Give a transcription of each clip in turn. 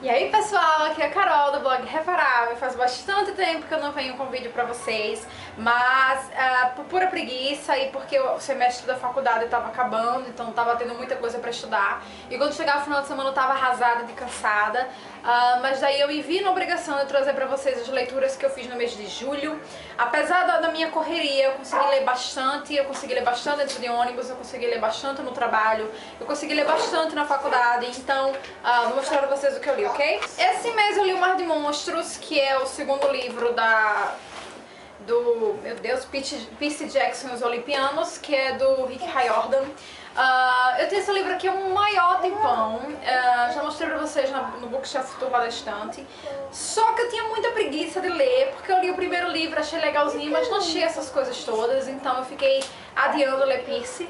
E aí pessoal, aqui é a Carol do blog Reparável. Faz bastante tempo que eu não venho com vídeo pra vocês, mas por pura preguiça e porque o semestre da faculdade estava acabando, então estava tendo muita coisa pra estudar. E quando chegava o final de semana eu estava arrasada de cansada, mas daí eu me vi na obrigação de trazer pra vocês as leituras que eu fiz no mês de julho. Apesar da minha correria, eu consegui ler bastante, dentro de ônibus, eu consegui ler bastante no trabalho, eu consegui ler bastante na faculdade, então vou mostrar pra vocês o que eu li, ok? Esse mês eu li O Mar de Monstros, que é o segundo livro meu Deus, Percy Jackson e os Olimpianos, que é do Rick Riordan. Eu tenho esse livro aqui há um maior tempão, já mostrei pra vocês no Bookshelf Turma da Estante. Só que eu tinha muita preguiça de ler, porque eu li o primeiro livro, achei legalzinho, mas não achei essas coisas todas, então eu fiquei adiando ler Percy.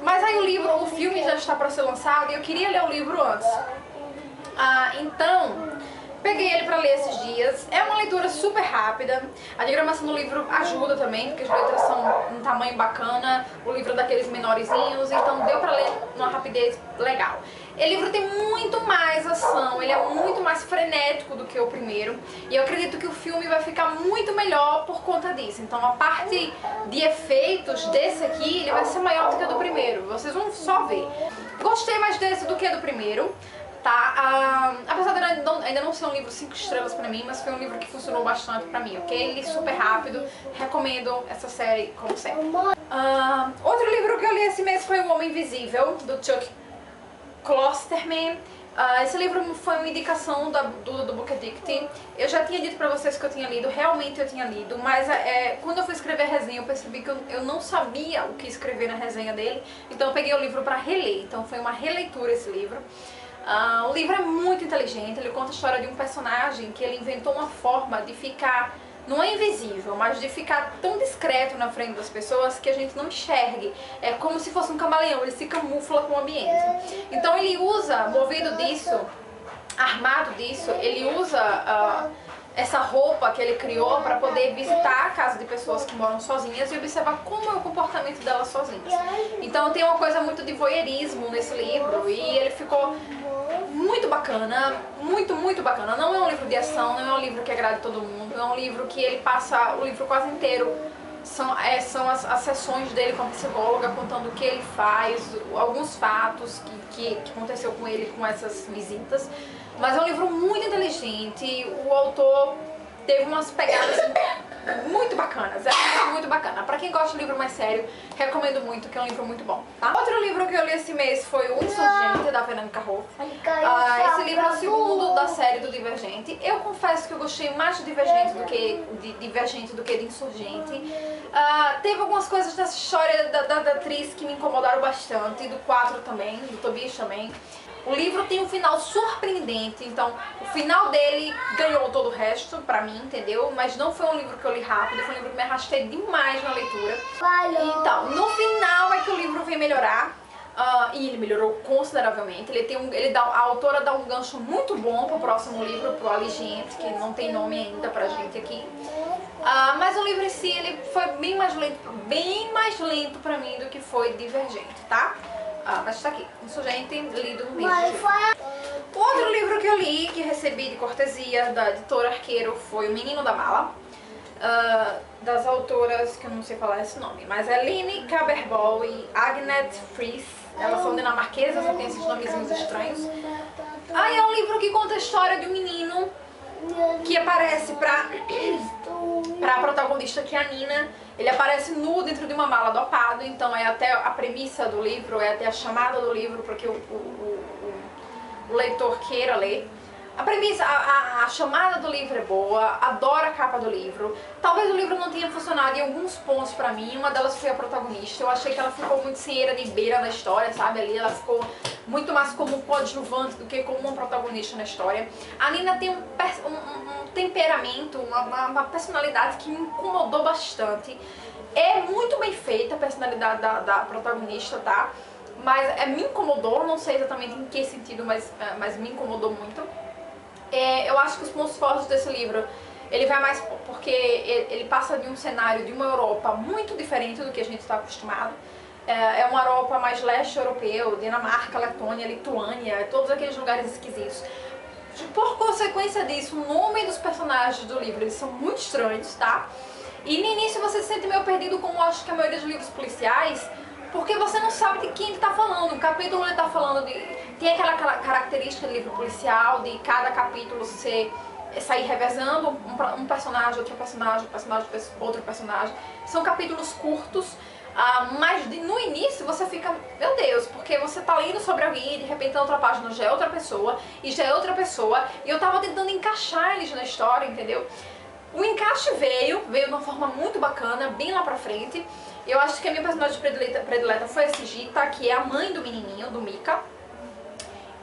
Mas aí o filme já está para ser lançado e eu queria ler o livro antes. Então, peguei ele pra ler esses dias. É uma leitura super rápida. A diagramação do livro ajuda também, porque as letras são um tamanho bacana. O livro é daqueles menorzinhos, então deu pra ler numa rapidez legal. O livro tem muito mais ação, ele é muito mais frenético do que o primeiro. E eu acredito que o filme vai ficar muito melhor por conta disso. Então a parte de efeitos desse aqui, ele vai ser maior do que o do primeiro. Vocês vão só ver. Gostei mais desse do que do primeiro. Tá? Apesar de ainda não ser um livro 5 estrelas pra mim, mas foi um livro que funcionou bastante pra mim, ok? Li super rápido, recomendo essa série como sempre. Outro livro que eu li esse mês foi O Homem Invisível, do Chuck Klosterman. Esse livro foi uma indicação do Book Addict. Eu já tinha dito pra vocês que eu tinha lido, realmente eu tinha lido, mas quando eu fui escrever a resenha eu percebi que eu não sabia o que escrever na resenha dele, então eu peguei o livro pra reler, então foi uma releitura esse livro. O livro é muito inteligente, ele conta a história de um personagem que ele inventou uma forma de ficar, não é invisível, mas de ficar tão discreto na frente das pessoas que a gente não enxergue. É como se fosse um camaleão, ele se camufla com o ambiente. Então ele usa, movido disso, armado disso, ele usa essa roupa que ele criou para poder visitar a casa de pessoas que moram sozinhas e observar como é o comportamento delas sozinhas. Então tem uma coisa muito de voyeurismo nesse livro e ele ficou muito bacana, muito bacana. Não é um livro de ação, não é um livro que agrade todo mundo, é um livro que ele passa o livro quase inteiro. São as sessões dele com a psicóloga contando o que ele faz, alguns fatos que aconteceu com ele com essas visitas. Mas é um livro muito inteligente, o autor teve umas pegadas muito bacanas, é um livro muito bacana. Pra quem gosta de livro mais sério, recomendo muito, que é um livro muito bom, tá? Outro livro que eu li esse mês foi O Insurgente, da Fernanda Carroll. Esse livro é o segundo da série do Divergente. Eu confesso que eu gostei mais de Divergente do que de Insurgente. Teve algumas coisas dessa história da atriz que me incomodaram bastante, do 4 também, do Tobias também. O livro tem um final surpreendente, então o final dele ganhou todo o resto pra mim, entendeu? Mas não foi um livro que eu li rápido, foi um livro que me arrastei demais na leitura. Então, no final é que o livro vem melhorar, e ele melhorou consideravelmente. A autora dá um gancho muito bom pro próximo livro, pro Aligente, que não tem nome ainda pra gente aqui. Mas o livro em si, ele foi bem mais lento pra mim do que foi Divergente, tá? Mas tá aqui, Insurgente, lido no mês de julho. O outro livro que eu li, que recebi de cortesia da editora Arqueiro, foi O Menino da Mala, das autoras, que eu não sei falar esse nome, mas é Line Kaberbol e Agnete Friis. Elas são dinamarquesas, tem esses nomezinhos estranhos. É um livro que conta a história de um menino que aparece pra protagonista, que é a Nina. Ele aparece nu dentro de uma mala dopado, então é até a premissa do livro, é até a chamada do livro para que o leitor queira ler. A premissa, a chamada do livro é boa, adoro a capa do livro. Talvez o livro não tenha funcionado em alguns pontos pra mim, uma delas foi a protagonista. Eu achei que ela ficou muito sem eira de beira na história, sabe? Ali ela ficou muito mais como um coadjuvante do que como uma protagonista na história. A Nina tem um temperamento, uma personalidade que me incomodou bastante. É muito bem feita a personalidade da protagonista, tá? Mas me incomodou, não sei exatamente em que sentido, mas me incomodou muito. Eu acho que os pontos fortes desse livro, ele vai mais porque ele passa de um cenário de uma Europa muito diferente do que a gente está acostumado. É uma Europa mais leste europeu, Dinamarca, Letônia, Lituânia, todos aqueles lugares esquisitos. Por consequência disso, o nome dos personagens do livro, eles são muito estranhos, tá? E no início você se sente meio perdido, como eu acho que a maioria dos livros policiais, porque você não sabe de quem ele tá falando. O capítulo ele tá falando de... Tem aquela característica do livro policial, de cada capítulo sair revezando um personagem, outro personagem, outro personagem. São capítulos curtos, mas no início você fica, meu Deus, porque você tá lendo sobre alguém e de repente na outra página já é outra pessoa, e já é outra pessoa, e eu tava tentando encaixar eles na história, entendeu? O encaixe veio de uma forma muito bacana, bem lá pra frente. Eu acho que a minha personagem predileta foi a Sigita, que é a mãe do menininho, do Mika.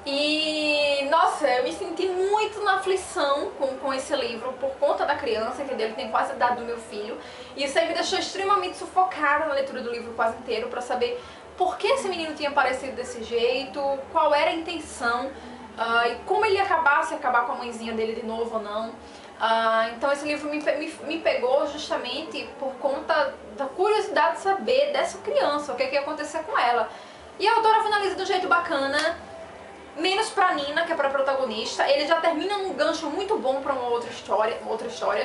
E, nossa, eu me senti muito na aflição com esse livro por conta da criança, entendeu? Ele tem quase a idade do meu filho. E isso aí me deixou extremamente sufocada na leitura do livro quase inteiro pra saber por que esse menino tinha aparecido desse jeito, qual era a intenção, e como ele ia acabar, se acabar com a mãezinha dele de novo ou não. Então esse livro me pegou justamente por conta da curiosidade de saber dessa criança, o que ia acontecer com ela. E a autora finaliza de um jeito bacana, menos pra Nina, que é pra protagonista. Ele já termina num gancho muito bom pra uma outra história,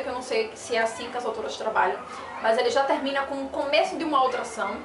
que eu não sei se é assim que as autoras trabalham, mas ele já termina com o começo de uma outra ação.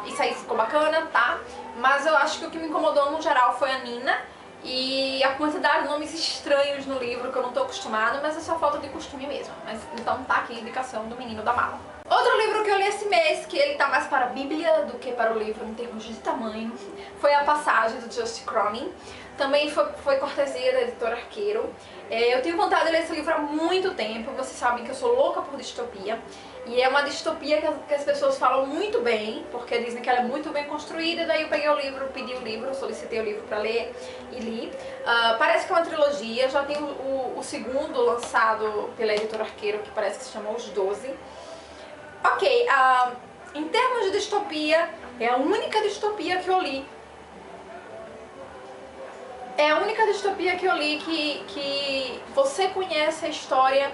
Isso aí ficou bacana, tá? Mas eu acho que o que me incomodou no geral foi a Nina e a quantidade de nomes estranhos no livro que eu não tô acostumada, mas é só falta de costume mesmo. Mas então tá aqui a indicação do Menino da Mala. Outro livro que eu li esse mês, que ele tá mais para a Bíblia do que para o livro em termos de tamanho, foi A Passagem, do Just Cronin. Também foi cortesia da editora Arqueiro. Eu tenho vontade de ler esse livro há muito tempo, vocês sabem que eu sou louca por distopia. E é uma distopia que as pessoas falam muito bem, porque dizem que ela é muito bem construída. Daí eu peguei o livro, pedi o livro, solicitei o livro pra ler e li. Parece que é uma trilogia, já tem o segundo lançado pela editora Arqueiro, que parece que se chama Os 12. Ok, em termos de distopia, é a única distopia que eu li. É a única distopia que eu li que você conhece a história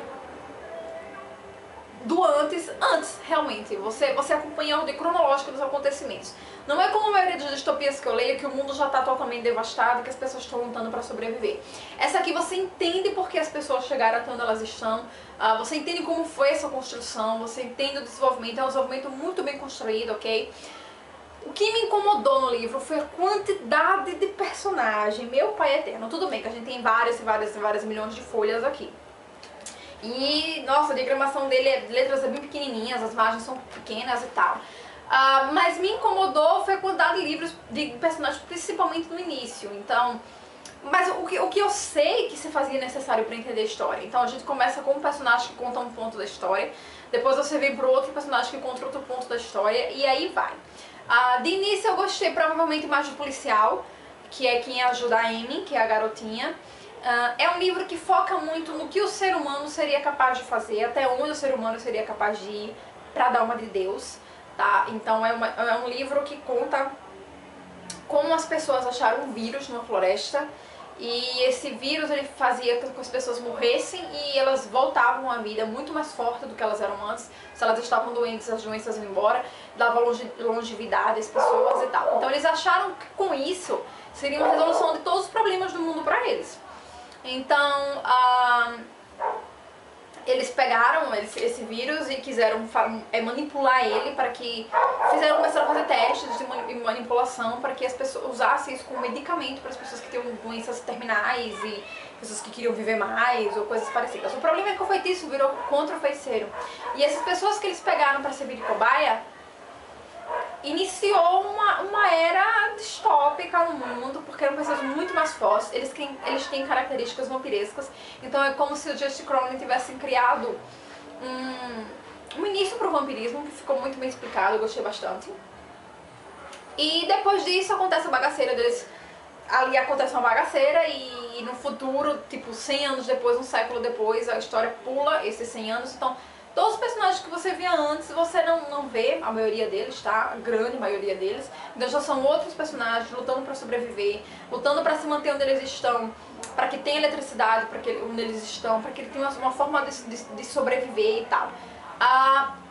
do antes, realmente. Você acompanha a ordem cronológica dos acontecimentos. Não é como a maioria das distopias que eu leio, que o mundo já está totalmente devastado e que as pessoas estão lutando para sobreviver. Essa aqui você entende porque as pessoas chegaram até onde elas estão, você entende como foi essa construção, você entende o desenvolvimento, é um desenvolvimento muito bem construído, ok? O que me incomodou no livro foi a quantidade de personagem. Meu pai eterno, tudo bem que a gente tem várias milhões de folhas aqui. E, nossa, a diagramação dele, letras bem pequenininhas, as margens são pequenas e tal. Mas me incomodou foi a quantidade de livros de personagens, principalmente no início. Então, mas o que eu sei que se fazia necessário para entender a história. Então a gente começa com um personagem que conta um ponto da história, depois você vem pro outro personagem que conta outro ponto da história, e aí vai. De início eu gostei provavelmente mais do policial, que é quem ajuda a Amy, que é a garotinha. É um livro que foca muito no que o ser humano seria capaz de fazer, até onde o ser humano seria capaz de ir para dar uma de Deus, tá? Então é um livro que conta como as pessoas acharam um vírus numa floresta, e esse vírus ele fazia com que as pessoas morressem e elas voltavam à vida muito mais forte do que elas eram antes. Se elas estavam doentes, as doenças iam embora, dava longevidade às pessoas e tal. Então eles acharam que com isso seria uma resolução de todos os problemas do mundo para eles. Então, eles pegaram esse vírus e quiseram manipular ele para que... começaram a fazer testes de manipulação para que as pessoas usassem isso como medicamento para as pessoas que tinham doenças terminais e pessoas que queriam viver mais ou coisas parecidas. O problema é que o feitiço virou contra o feiticeiro. E essas pessoas que eles pegaram para servir de cobaia iniciou uma era distópica no mundo, porque eram pessoas muito mais fortes, eles têm características vampirescas, então é como se o Just Cronin tivessem criado um início para o vampirismo, que ficou muito bem explicado, eu gostei bastante. E depois disso acontece a bagaceira deles, ali acontece uma bagaceira e no futuro, tipo 100 anos depois, um século depois, a história pula esses 100 anos, então... Todos os personagens que você via antes, você não vê, a maioria deles, tá? A grande maioria deles. Então já são outros personagens lutando pra sobreviver, lutando pra se manter onde eles estão, pra que tenha eletricidade onde eles estão, pra que ele tenha uma forma de sobreviver e tal.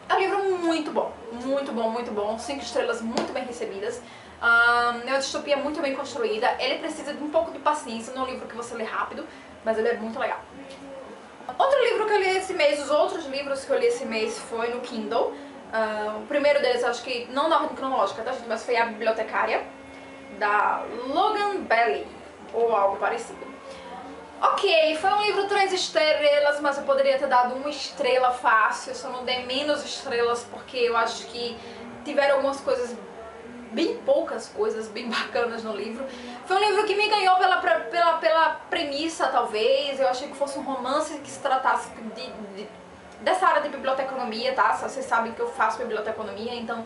É um livro muito bom, muito bom, muito bom. 5 estrelas muito bem recebidas. É uma distopia muito bem construída. Ele precisa de um pouco de paciência, não é um livro que você lê rápido, mas ele é muito legal. Outro livro que eu li esse mês, os outros livros que eu li esse mês foi no Kindle. O primeiro deles, acho que não na ordem cronológica, tá, gente? Mas foi A Bibliotecária, da Logan Bailey, ou algo parecido. Ok, foi um livro 3 estrelas, mas eu poderia ter dado 1 estrela fácil, só não dei menos estrelas porque eu acho que tiveram algumas coisas, bem poucas coisas bem bacanas no livro. Foi um livro que me ganhou pela premissa, talvez. Eu achei que fosse um romance que se tratasse dessa área de biblioteconomia, tá? Vocês sabem que eu faço biblioteconomia, então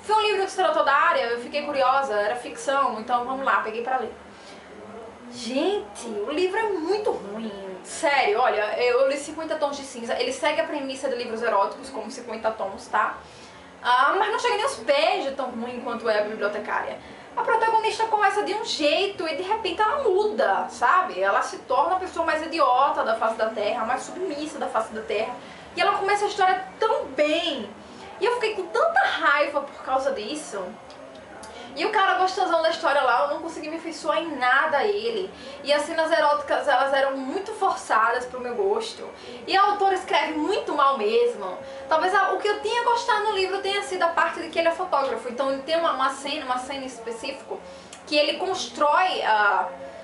foi um livro que se tratou da área, eu fiquei curiosa, era ficção, então vamos lá, peguei pra ler. Gente, o livro é muito ruim. Sério, olha, eu li 50 Tons de Cinza. Ele segue a premissa de livros eróticos, como 50 Tons, tá? Mas não chega nem aos pés de tão ruim quanto é A Bibliotecária. A protagonista começa de um jeito e de repente ela muda, sabe? Ela se torna a pessoa mais idiota da face da terra, mais submissa da face da terra. E ela começa a história tão bem. E eu fiquei com tanta raiva por causa disso. E o cara gostosão da história lá, eu não consegui me afeiçoar em nada a ele. E as cenas eróticas, elas eram muito forçadas pro meu gosto. E a autora escreve muito mal mesmo. Talvez o que eu tinha gostado no livro tenha sido a parte de que ele é fotógrafo. Então ele tem uma cena em específico, que ele constrói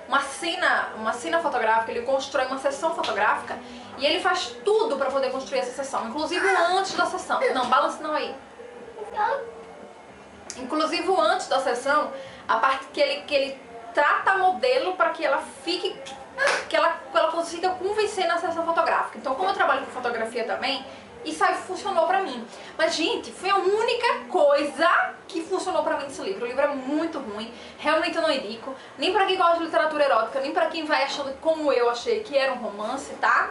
uma cena fotográfica, ele constrói uma sessão fotográfica. E ele faz tudo pra poder construir essa sessão, inclusive antes da sessão. Não, balance não aí. Inclusive antes da sessão, a parte que ele trata a modelo para que ela fique, que ela consiga convencer na sessão fotográfica. Então, como eu trabalho com fotografia também, isso aí funcionou pra mim. Mas, gente, foi a única coisa que funcionou pra mim nesse livro. O livro é muito ruim, realmente eu não indico, nem pra quem gosta de literatura erótica, nem pra quem vai achando como eu achei que era um romance, tá?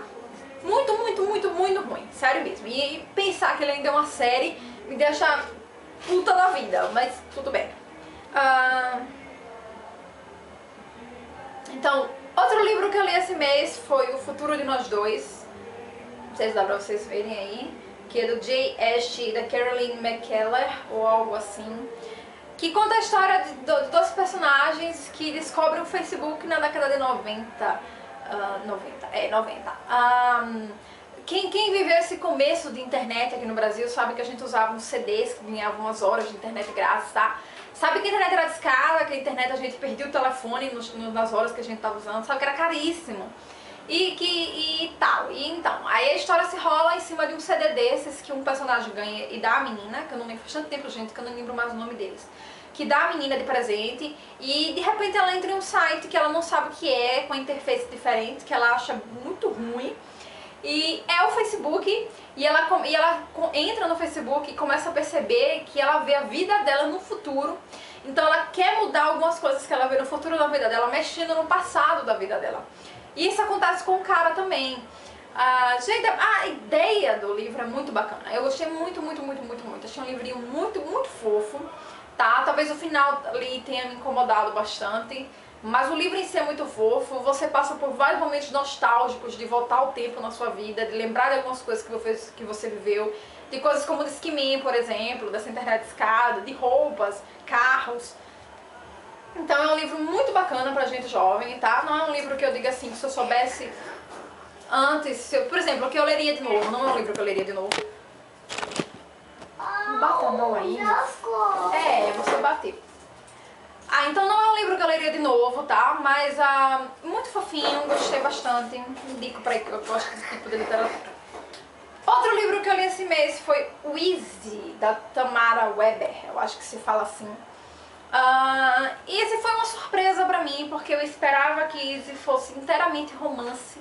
Muito, muito, muito, muito ruim, sério mesmo. E pensar que ele ainda é uma série me deixa puta da vida, mas tudo bem. Então, outro livro que eu li esse mês foi O Futuro de Nós Dois. Não sei se dá pra vocês verem aí. Que é do Jay Ashe e da Caroline McKellar, ou algo assim. Que conta a história de dois personagens que descobrem o Facebook na década de 90. Quem viveu esse começo de internet aqui no Brasil sabe que a gente usava uns CDs que ganhavam umas horas de internet grátis, tá? Sabe que a internet era discada, que a internet a gente perdia o telefone nas horas que a gente tava usando, sabe que era caríssimo. E tal. E então, aí a história se rola em cima de um CD desses que um personagem ganha e dá a menina, que eu não lembro, faz tanto tempo, gente, que eu não lembro mais o nome deles. Que dá a menina de presente e de repente ela entra em um site que ela não sabe o que é, com a interface diferente, que ela acha muito ruim. E é o Facebook, e ela entra no Facebook e começa a perceber que ela vê a vida dela no futuro. Então ela quer mudar algumas coisas que ela vê no futuro da vida dela, mexendo no passado da vida dela. E isso acontece com o cara também. Gente, a ideia do livro é muito bacana. Eu gostei muito, muito, muito, muito, muito. Achei um livrinho muito, muito fofo, tá? Talvez o final ali tenha me incomodado bastante. Mas o livro em si é muito fofo, você passa por vários momentos nostálgicos de voltar ao tempo na sua vida, de lembrar de algumas coisas que você viveu, de coisas como o Discman, por exemplo, dessa internet discada, de roupas, carros. Então é um livro muito bacana pra gente jovem, tá? Não é um livro que eu diga assim, que se eu soubesse antes, por exemplo, o que eu leria de novo, não é um livro que eu leria de novo. Bata não aí. É, você bateu. Então não é um livro que eu leria de novo, tá? Mas muito fofinho, gostei bastante. Indico pra que eu gosto desse tipo de literatura. Outro livro que eu li esse mês foi o Easy, da Tamara Weber, eu acho que se fala assim. E esse foi uma surpresa pra mim, porque eu esperava que Easy fosse inteiramente romance.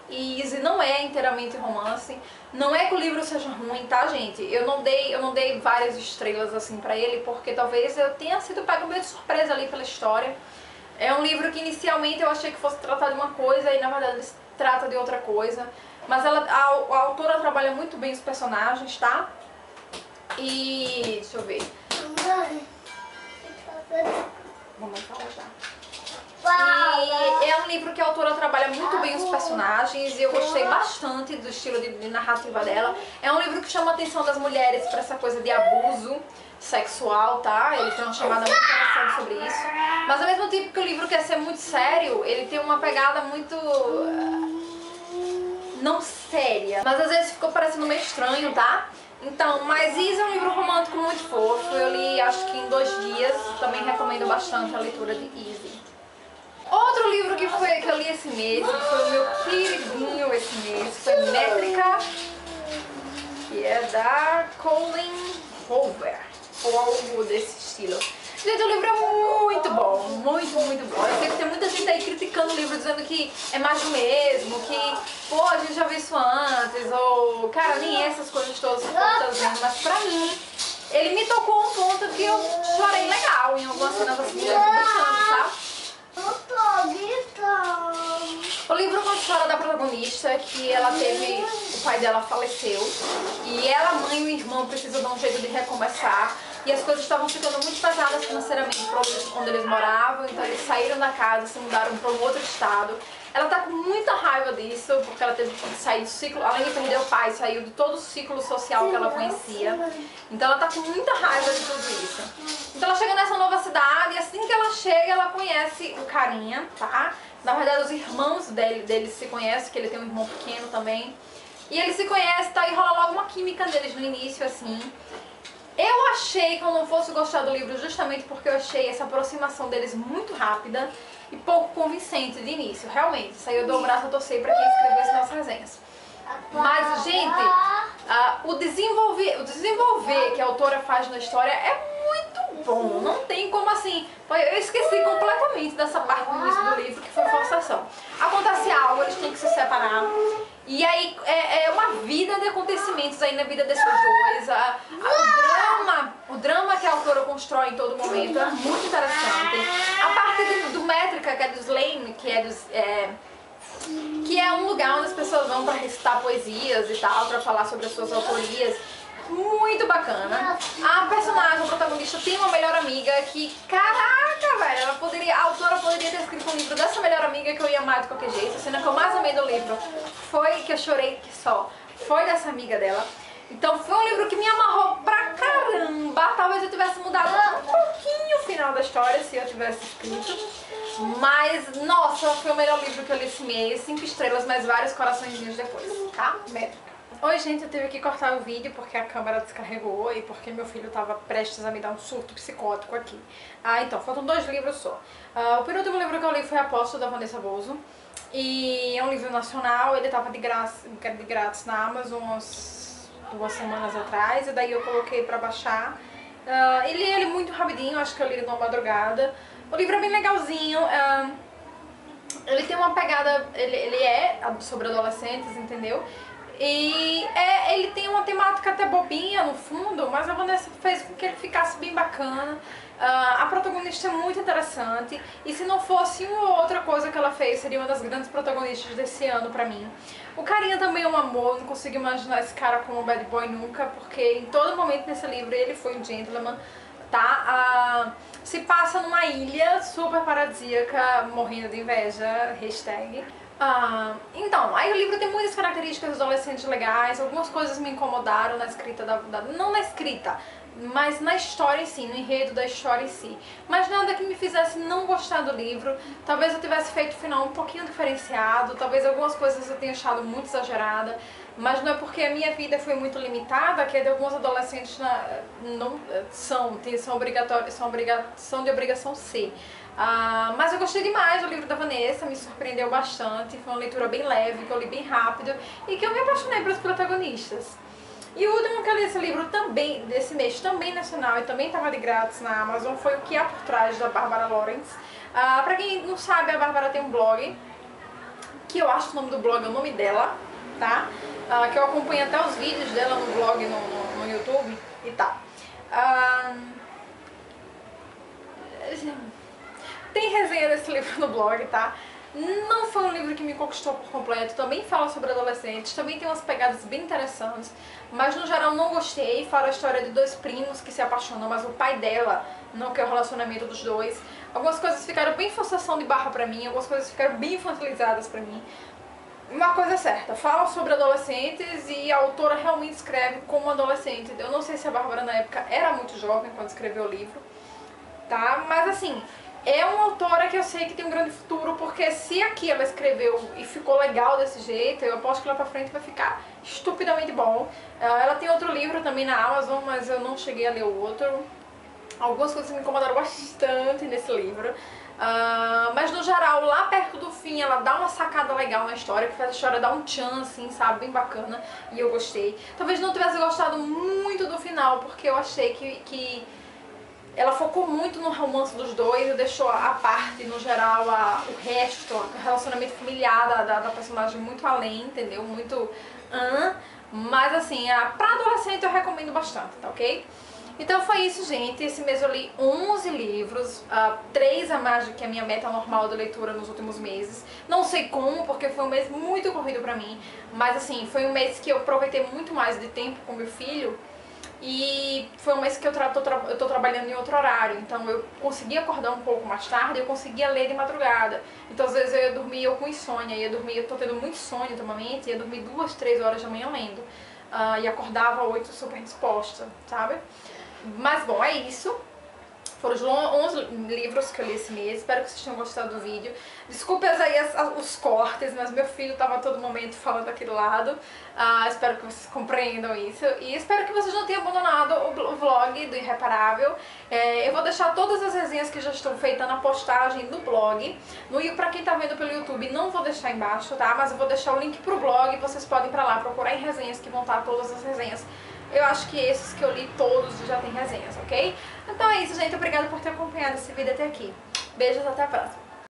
E Easy não é inteiramente romance. Não é que o livro seja ruim, tá, gente? Eu não dei várias estrelas assim pra ele, porque talvez eu tenha sido pego meio de surpresa ali pela história. É um livro que inicialmente eu achei que fosse tratar de uma coisa e na verdade ele trata de outra coisa. Mas a autora trabalha muito bem os personagens, tá? E deixa eu ver. Vamos falar já. E é um livro que a autora trabalha muito bem os personagens e eu gostei bastante do estilo de narrativa dela. É um livro que chama a atenção das mulheres para essa coisa de abuso sexual, tá? Ele tem uma chamada muito interessante sobre isso. Mas ao mesmo tempo que o livro quer ser muito sério, ele tem uma pegada muito... não séria. Mas às vezes ficou parecendo meio estranho, tá? Então, mas Easy é um livro romântico muito fofo. Eu li acho que em 2 dias. Também recomendo bastante a leitura de Easy. Outro livro que eu li esse mês, que foi o meu queridinho esse mês, foi Métrica, que é da Colleen Hoover, ou algo desse estilo. Gente, o livro é muito bom, muito bom. Eu sei que tem muita gente aí criticando o livro, dizendo que é mais do mesmo, que, pô, a gente já viu isso antes, ou, cara, nem essas coisas todas que eu tô trazendo, mas pra mim, ele me tocou um ponto que eu chorei legal em algumas cenas assim, deixando, sabe? O livro conta a história da protagonista, que ela teve, o pai dela faleceu, e ela, a mãe e o irmão precisam dar um jeito de recomeçar, e as coisas estavam ficando muito pesadas financeiramente para onde eles moravam, então eles saíram da casa, se mudaram para um outro estado. Ela tá com muita raiva disso, porque ela teve que sair do ciclo, além de perder o pai, saiu de todo o ciclo social que ela conhecia. Então ela tá com muita raiva de tudo isso. Então ela chega nessa nova cidade e assim que ela chega, ela conhece o carinha, tá? Na verdade os irmãos dele se conhecem, que ele tem um irmão pequeno também. E eles se conhecem, tá? E rola logo uma química deles no início, assim. Eu achei que eu não fosse gostar do livro justamente porque eu achei essa aproximação deles muito rápida e pouco convincente de início, realmente. Isso aí eu dou o braço a torcer pra quem escreveu isso nas resenhas. Mas, gente, o desenvolver que a autora faz na história é muito bom. Não tem como assim... Eu esqueci completamente dessa parte do início do livro, que foi forçação. Acontece algo, eles têm que se separar. E aí é uma vida de acontecimentos aí na vida desses dois. O drama que a autora constrói em todo momento é muito interessante. A parte do Métrica, que é do Slane, que é um lugar onde as pessoas vão para recitar poesias e tal, para falar sobre as suas autorias. Muito bacana. A personagem, a protagonista, tem uma melhor amiga que, caraca, velho, a autora poderia ter escrito um livro dessa melhor amiga que eu ia amar de qualquer jeito. A cena que eu mais amei do livro foi que eu chorei que só. Foi dessa amiga dela. Então foi um livro que me amarrou pra caramba. Talvez eu tivesse mudado um pouquinho o final da história se eu tivesse escrito. Mas, nossa, foi o melhor livro que eu li esse mês. 5 estrelas, mais vários coraçõezinhos depois, tá? Métrica. Oi, gente, eu tive que cortar o vídeo porque a câmera descarregou e porque meu filho tava prestes a me dar um surto psicótico aqui. Então, faltam 2 livros só. O penúltimo livro que eu li foi Apóstolo, da Vanessa Bozo. E é um livro nacional, ele tava de grátis na Amazon umas 2 semanas atrás, e daí eu coloquei pra baixar. E li ele muito rapidinho, acho que eu li ele numa madrugada. O livro é bem legalzinho, ele tem uma pegada, ele é sobre adolescentes, entendeu? E ele tem uma temática até bobinha no fundo, mas a Vanessa fez com que ele ficasse bem bacana. A protagonista é muito interessante, e se não fosse uma ou outra coisa que ela fez, seria uma das grandes protagonistas desse ano pra mim. O carinha também é um amor, não consigo imaginar esse cara como um bad boy nunca, porque em todo momento nesse livro ele foi um gentleman, tá? Se passa numa ilha super paradisíaca, morrendo de inveja, hashtag. Então, aí o livro tem muitas características adolescentes legais, algumas coisas me incomodaram na escrita não na escrita, mas na história em si, no enredo da história em si. Mas nada que me fizesse não gostar do livro. Talvez eu tivesse feito o final um pouquinho diferenciado, talvez algumas coisas eu tenha achado muito exagerada, mas não é porque a minha vida foi muito limitada que alguns adolescentes são de obrigação ser. Mas eu gostei demais do livro da Vanessa, me surpreendeu bastante, foi uma leitura bem leve, que eu li bem rápido e que eu me apaixonei pelos protagonistas. E o último que eu li esse livro também, desse mês, também nacional e também estava de grátis na Amazon, foi O Que Há Por Trás, da Bárbara Lawrence. Pra quem não sabe, a Bárbara tem um blog, que eu acho que o nome do blog é o nome dela, tá? Que eu acompanho até os vídeos dela no blog, no YouTube e tal. Tem resenha desse livro no blog, tá? Não foi um livro que me conquistou por completo, também fala sobre adolescentes, também tem umas pegadas bem interessantes, mas no geral não gostei. Fala a história de 2 primos que se apaixonam, mas o pai dela não quer o relacionamento dos dois. Algumas coisas ficaram bem forçação de barra pra mim, algumas coisas ficaram bem infantilizadas pra mim. Uma coisa é certa, fala sobre adolescentes e a autora realmente escreve como adolescente. Eu não sei se a Bárbara na época era muito jovem quando escreveu o livro, tá? Mas assim, é uma autora que eu sei que tem um grande futuro, porque se aqui ela escreveu e ficou legal desse jeito, eu aposto que lá pra frente vai ficar estupidamente bom. Ela tem outro livro também na Amazon, mas eu não cheguei a ler o outro. Algumas coisas me incomodaram bastante nesse livro. Mas no geral, lá perto do fim, ela dá uma sacada legal na história, que faz a história dar um tchan, assim, sabe, bem bacana, e eu gostei. Talvez não tivesse gostado muito do final, porque eu achei que ela focou muito no romance dos dois e deixou a parte, no geral, o resto, o relacionamento familiar da personagem muito além, entendeu? Muito... mas assim, pra adolescente eu recomendo bastante, tá ok? Então foi isso, gente. Esse mês eu li 11 livros, 3 a mais do que a minha meta normal de leitura nos últimos meses. Não sei como, porque foi um mês muito corrido pra mim, mas assim, foi um mês que eu aproveitei muito mais de tempo com meu filho. E foi um mês que eu tô trabalhando em outro horário, então eu consegui acordar um pouco mais tarde, eu conseguia ler de madrugada. Então às vezes eu ia dormir com insônia, eu tô tendo muito sono ultimamente, ia dormir 2, 3 horas da manhã lendo. E acordava 8 super disposta, sabe? Mas bom, é isso. Foram os 11 livros que eu li esse mês, espero que vocês tenham gostado do vídeo. Desculpe aí os cortes, mas meu filho estava a todo momento falando aqui do lado. Espero que vocês compreendam isso. E espero que vocês não tenham abandonado o vlog do Irreparável. Eu vou deixar todas as resenhas que já estão feitas na postagem do blog. Pra quem tá vendo pelo YouTube, não vou deixar embaixo, tá? Mas eu vou deixar o link pro blog e vocês podem ir pra lá procurar em resenhas, que vão estar todas as resenhas. Eu acho que esses que eu li todos já tem resenhas, ok? Então é isso, gente. Obrigada por ter acompanhado esse vídeo até aqui. Beijos, até a próxima.